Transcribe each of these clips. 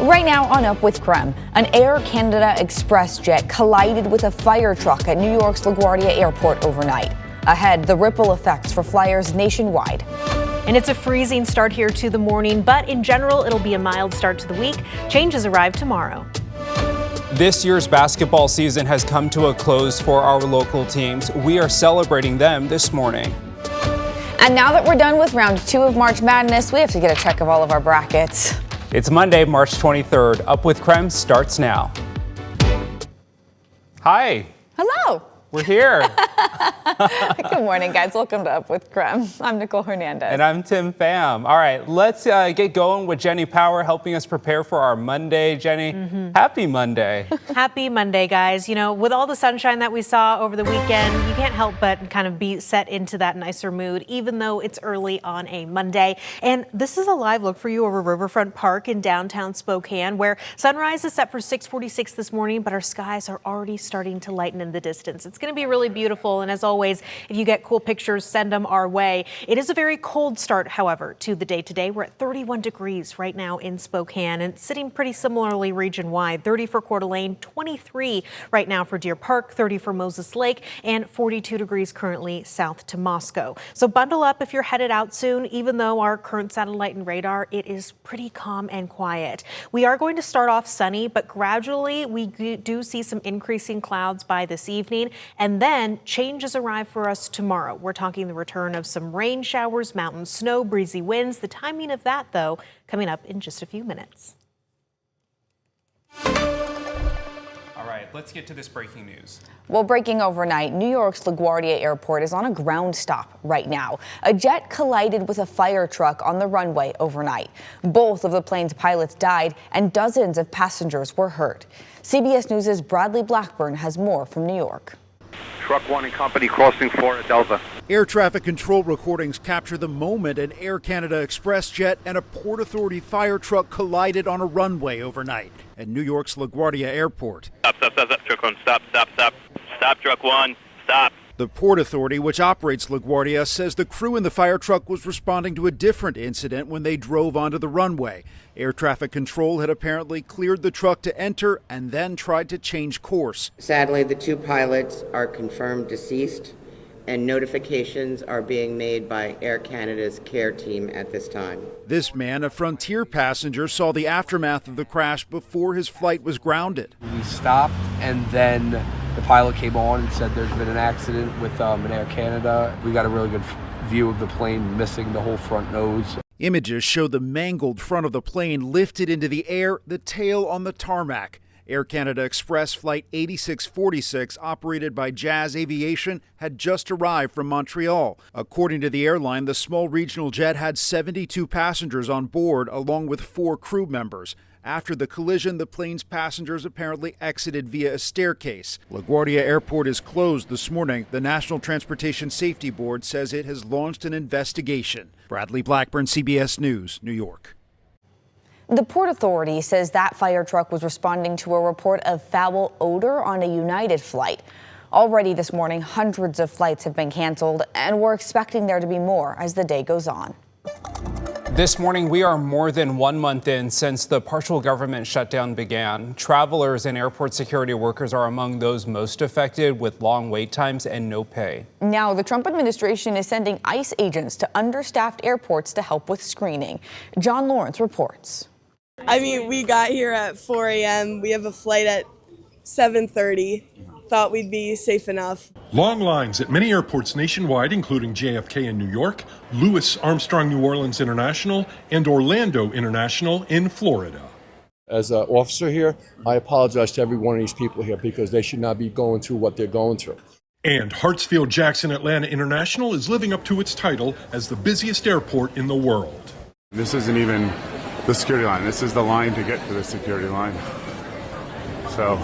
Right now on Up with KREM, an Air Canada Express jet collided with a fire truck at New York's LaGuardia airport overnight. Ahead, the ripple effects for flyers nationwide. And it's a freezing start here to the morning, but in general, it'll be a mild start to the week. Changes arrive tomorrow. This year's basketball season has come to a close for our local teams. We are celebrating them this morning. And now that we're done with round 2 of March Madness, we have to get a check of all of our brackets. It's Monday, March 23rd. Up with KREM starts now. Hi. Hello. We're here. Good morning, guys. Welcome to Up with KREM. I'm Nicole Hernandez. And I'm Tim Pham. All right, let's get going with Jenny Power helping us prepare for our Monday. Jenny, happy Monday. Happy Monday, guys. You know, with all the sunshine that we saw over the weekend, you can't help but kind of be set into that nicer mood, even though it's early on a Monday. And this is a live look for you over Riverfront Park in downtown Spokane, where sunrise is set for 6:46 this morning, but our skies are already starting to lighten in the distance. It's going to be really beautiful, and as always, if you get cool pictures, send them our way. It is a very cold start, however, to the day today. We're at 31 degrees right now in Spokane, and sitting pretty similarly region-wide. 30 for Coeur d'Alene, 23 right now for Deer Park, 30 for Moses Lake, and 42 degrees currently south to Moscow. So bundle up if you're headed out soon. Even though our current satellite and radar, it is pretty calm and quiet. We are going to start off sunny, but gradually we do see some increasing clouds by this evening, and then changes arrive for us tomorrow. We're talking the return of some rain showers, mountain snow, breezy winds. The timing of that, though, coming up in just a few minutes. All right, let's get to this breaking news. Well, breaking overnight, New York's LaGuardia airport is on a ground stop right now. A jet collided with a fire truck on the runway overnight. Both of the plane's pilots died and dozens of passengers were hurt. CBS News' Bradley Blackburn has more from New York. Truck 1 and company crossing Florida Delta. Air traffic control recordings capture the moment an Air Canada Express jet and a Port Authority fire truck collided on a runway overnight at New York's LaGuardia airport. Stop, truck 1, stop, truck 1, stop. The Port Authority, which operates LaGuardia, says the crew in the fire truck was responding to a different incident when they drove onto the runway. Air traffic control had apparently cleared the truck to enter and then tried to change course. Sadly, the 2 pilots are confirmed deceased, and notifications are being made by Air Canada's care team at this time. This man, a Frontier passenger, saw the aftermath of the crash before his flight was grounded. We stopped, and then the pilot came on and said there's been an accident with an Air Canada. We got a really good view of the plane missing the whole front nose. Images show the mangled front of the plane lifted into the air, the tail on the tarmac. Air Canada Express Flight 8646, operated by Jazz Aviation, had just arrived from Montreal. According to the airline, the small regional jet had 72 passengers on board, along with 4 crew members. After the collision, the plane's passengers apparently exited via a staircase. LaGuardia Airport is closed this morning. The National Transportation Safety Board says it has launched an investigation. Bradley Blackburn, CBS News, New York. The Port Authority says that fire truck was responding to a report of foul odor on a United flight. Already this morning, hundreds of flights have been canceled, and we're expecting there to be more as the day goes on. This morning, we are more than 1 month in since the partial government shutdown began. Travelers and airport security workers are among those most affected, with long wait times and no pay. Now, the Trump administration is sending ICE agents to understaffed airports to help with screening. John Lawrence reports. I mean, we got here at 4 a.m. We have a flight at 7:30. Thought we'd be safe enough. Long lines at many airports nationwide, including JFK in New York, Louis Armstrong New Orleans International, and Orlando International in Florida. As an officer here, I apologize to every one of these people here because they should not be going through what they're going through. And Hartsfield-Jackson Atlanta International is living up to its title as the busiest airport in the world. This isn't even the security line. This is the line to get to the security line. So,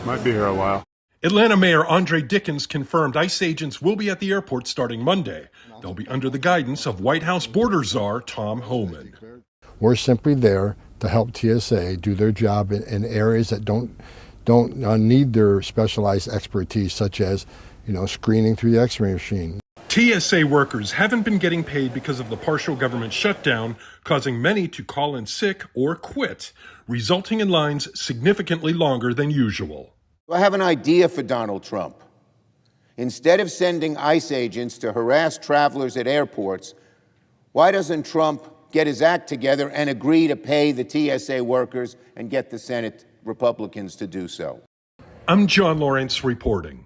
might be here a while. Atlanta Mayor Andre Dickens confirmed ICE agents will be at the airport starting Monday. They'll be under the guidance of White House border czar Tom Homan. We're simply there to help TSA do their job in areas that don't need their specialized expertise, such as, screening through the X-ray machine. TSA workers haven't been getting paid because of the partial government shutdown, causing many to call in sick or quit, resulting in lines significantly longer than usual. I have an idea for Donald Trump. Instead of sending ICE agents to harass travelers at airports, why doesn't Trump get his act together and agree to pay the TSA workers and get the Senate Republicans to do so? I'm John Lawrence reporting.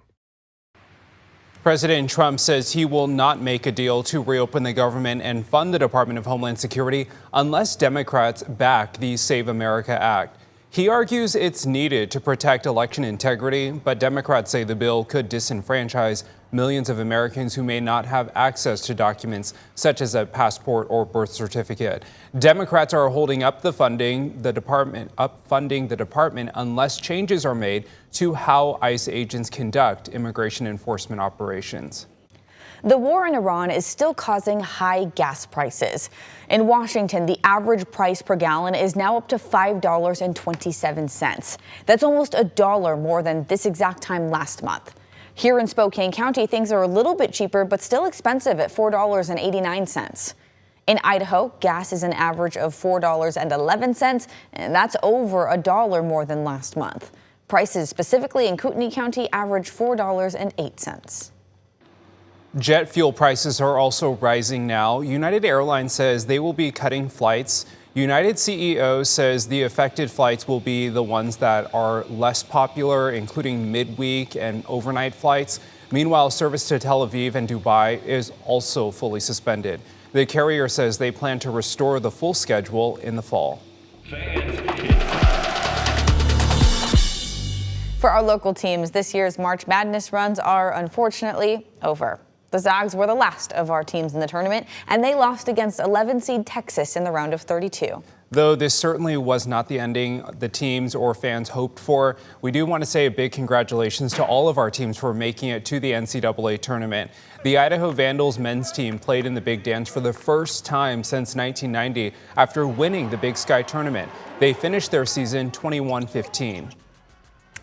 President Trump says he will not make a deal to reopen the government and fund the Department of Homeland Security unless Democrats back the Save America Act. He argues it's needed to protect election integrity, but Democrats say the bill could disenfranchise millions of Americans who may not have access to documents such as a passport or birth certificate. Democrats are holding up funding the department unless changes are made to how ICE agents conduct immigration enforcement operations. The war in Iran is still causing high gas prices. In Washington, the average price per gallon is now up to $5.27. That's almost $1 more than this exact time last month. Here in Spokane County, things are a little bit cheaper, but still expensive at $4.89. In Idaho, gas is an average of $4.11, and that's over $1 more than last month. Prices specifically in Kootenai County average $4.08. Jet fuel prices are also rising now. United Airlines says they will be cutting flights. United CEO says the affected flights will be the ones that are less popular, including midweek and overnight flights. Meanwhile, service to Tel Aviv and Dubai is also fully suspended. The carrier says they plan to restore the full schedule in the fall. For our local teams, this year's March Madness runs are unfortunately over. The Zags were the last of our teams in the tournament, and they lost against 11-seed Texas in the round of 32. Though this certainly was not the ending the teams or fans hoped for, we do want to say a big congratulations to all of our teams for making it to the NCAA tournament. The Idaho Vandals men's team played in the Big Dance for the first time since 1990 after winning the Big Sky tournament. They finished their season 21-15.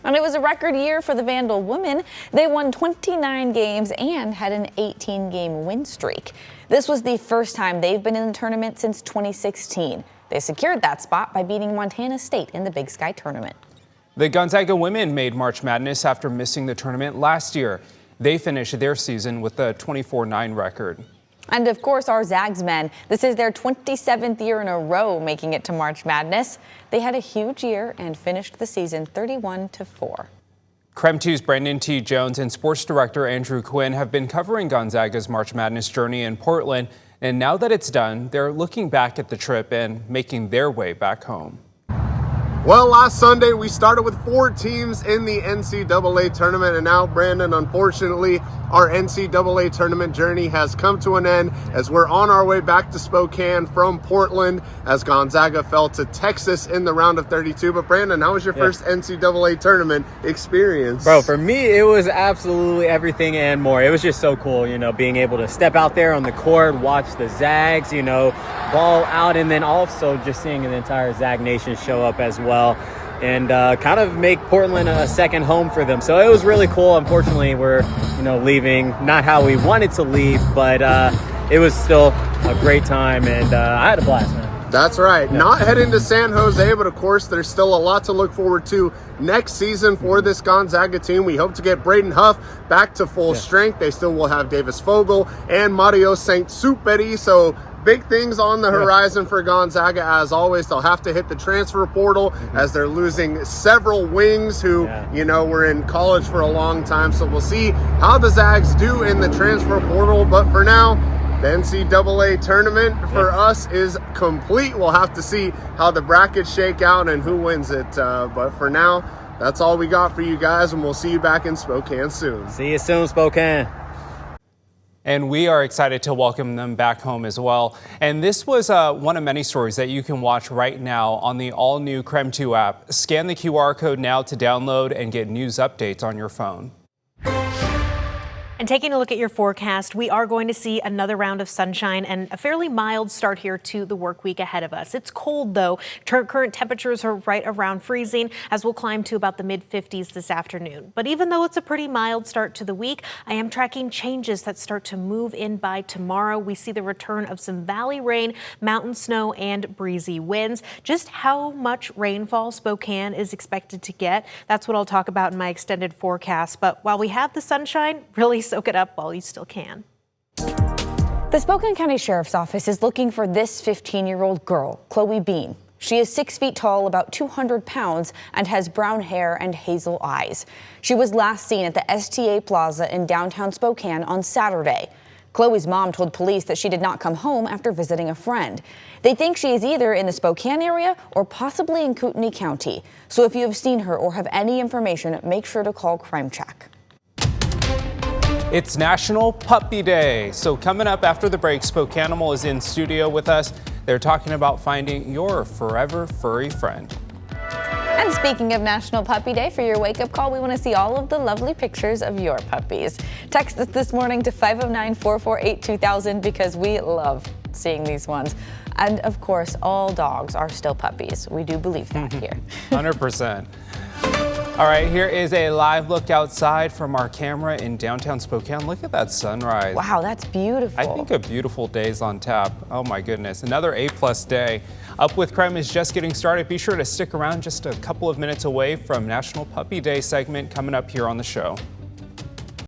And it was a record year for the Vandal women. They won 29 games and had an 18-game win streak. This was the first time they've been in the tournament since 2016. They secured that spot by beating Montana State in the Big Sky tournament. The Gonzaga women made March Madness after missing the tournament last year. They finished their season with a 24-9 record. And of course, our Zags men. This is their 27th year in a row making it to March Madness. They had a huge year and finished the season 31-4. KREM 2's Brandon T. Jones and sports director Andrew Quinn have been covering Gonzaga's March Madness journey in Portland. And now that it's done, they're looking back at the trip and making their way back home. Well, last Sunday we started with 4 teams in the NCAA tournament, and now, Brandon, unfortunately, our NCAA tournament journey has come to an end as we're on our way back to Spokane from Portland as Gonzaga fell to Texas in the round of 32. But Brandon, how was your first NCAA tournament experience? Bro, for me, it was absolutely everything and more. It was just so cool, being able to step out there on the court, watch the Zags, ball out, and then also just seeing the entire Zag Nation show up as well. And kind of make Portland a second home for them. So it was really cool. Unfortunately, we're, leaving not how we wanted to leave, but it was still a great time, and I had a blast, man. That's right. Yeah. Not heading to San Jose, but of course, there's still a lot to look forward to next season for this Gonzaga team. We hope to get Braden Huff back to full strength. They still will have Davis Fogel and Mario Saint-Superi, so big things on the horizon for Gonzaga. As always, they'll have to hit the transfer portal as they're losing several wings who, were in college for a long time. So we'll see how the Zags do in the transfer portal. But for now, the NCAA tournament for us is complete. We'll have to see how the brackets shake out and who wins it. But for now, that's all we got for you guys, and we'll see you back in Spokane soon. See you soon, Spokane. And we are excited to welcome them back home as well. And this was one of many stories that you can watch right now on the all-new KREM 2 app. Scan the QR code now to download and get news updates on your phone. And taking a look at your forecast, we are going to see another round of sunshine and a fairly mild start here to the work week ahead of us. It's cold though. Current temperatures are right around freezing as we'll climb to about the mid-50s this afternoon. But even though it's a pretty mild start to the week, I am tracking changes that start to move in by tomorrow. We see the return of some valley rain, mountain snow, and breezy winds. Just how much rainfall Spokane is expected to get, that's what I'll talk about in my extended forecast. But while we have the sunshine, really soak it up while you still can. The Spokane County Sheriff's Office is looking for this 15-year-old girl, Chloe Bean. She is 6 feet tall, about 200 pounds, and has brown hair and hazel eyes. She was last seen at the STA Plaza in downtown Spokane on Saturday. Chloe's mom told police that she did not come home after visiting a friend. They think she is either in the Spokane area or possibly in Kootenai County. So if you have seen her or have any information, make sure to call KREM Check. It's National Puppy Day. So coming up after the break, Spokanimal is in studio with us. They're talking about finding your forever furry friend. And speaking of National Puppy Day, for your wake-up call, we want to see all of the lovely pictures of your puppies. Text us this morning to 509-448-2000 because we love seeing these ones. And of course, all dogs are still puppies. We do believe that here. 100%. All right, here is a live look outside from our camera in downtown Spokane. Look at that sunrise. Wow, that's beautiful. I think a beautiful day's on tap. Oh my goodness, another A+ day. Up with KREM is just getting started. Be sure to stick around, just a couple of minutes away from National Puppy Day segment coming up here on the show.